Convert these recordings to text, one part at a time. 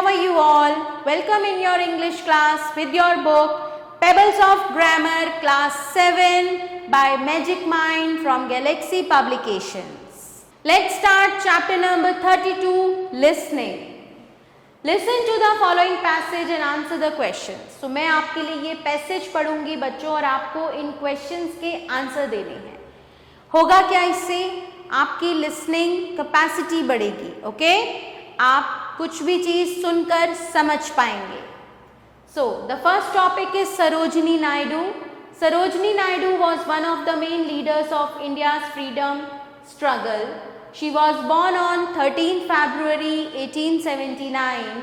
how are you all? Welcome in your English class with your book Pebbles of Grammar Class 7 by Magic Mind from Galaxy Publications. Let's start chapter number 32, Listening. Listen to the following passage and answer the questions. So मैं आपके लिए ये passage पढ़ूंगी बच्चों और आपको इन questions के answer देने हैं. होगा क्या इससे? आपकी लिसनिंग कैपेसिटी बढ़ेगी. ओके आप कुछ भी चीज सुनकर समझ पाएंगे. So the first topic is Sarojini Naidu. Sarojini Naidu was one of the main leaders of India's freedom struggle. She was born on 13 February 1879.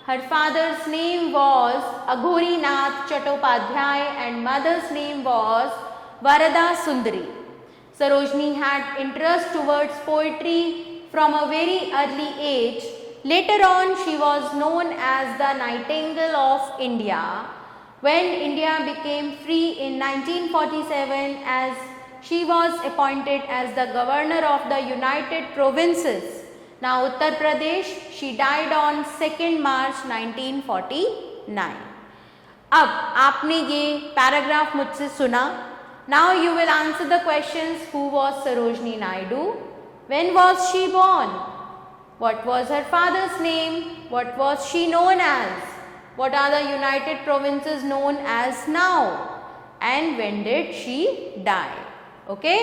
Her father's name was Aghorinath Chattopadhyay and mother's name was Varada Sundari. Sarojini had interest towards poetry from a very early age. Later on, she was known as the Nightingale of India. When India became free in 1947, as she was appointed as the governor of the United Provinces. Now Uttar Pradesh. She died on 2nd March 1949. अब आपने ये paragraph मुझसे सुना. Now you will answer the questions. Who was Sarojini Naidu? When was she born? What was her father's name? What was she known as? What are the United Provinces known as now? And when did she die? Okay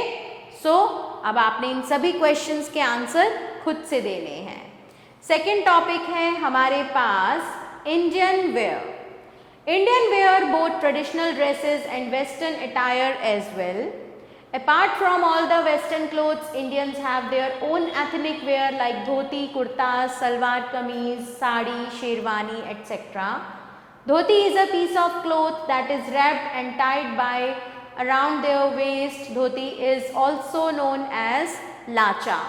so अब आपने इन सभी questions के answer खुद से देने हैं. Second topic है हमारे पास Indian wear. Indian wear both traditional dresses and western attire as well. Apart from all the western clothes, Indians have their own ethnic wear like dhoti, kurta, salwar kameez, sari, sherwani etcetera. Dhoti is a piece of cloth that is wrapped and tied by around their waist. Dhoti is also known as lacha.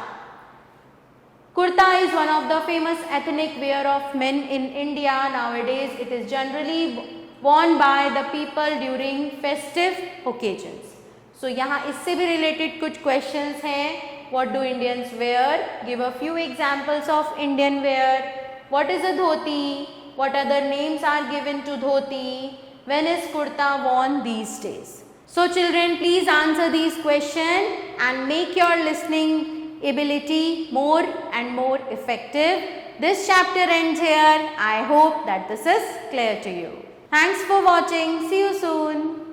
Kurta is one of the famous ethnic wear of men in India. Nowadays it is generally worn by the people during festive occasions. So यहाँ इससे भी related कुछ questions हैं. What do Indians wear? Give a few examples of Indian wear. What is a dhoti? What other names are given to dhoti? When is kurta worn these days? So children, please answer these questions and make your listening ability more and more effective. This chapter ends here. I hope that this is clear to you. Thanks for watching. See you soon.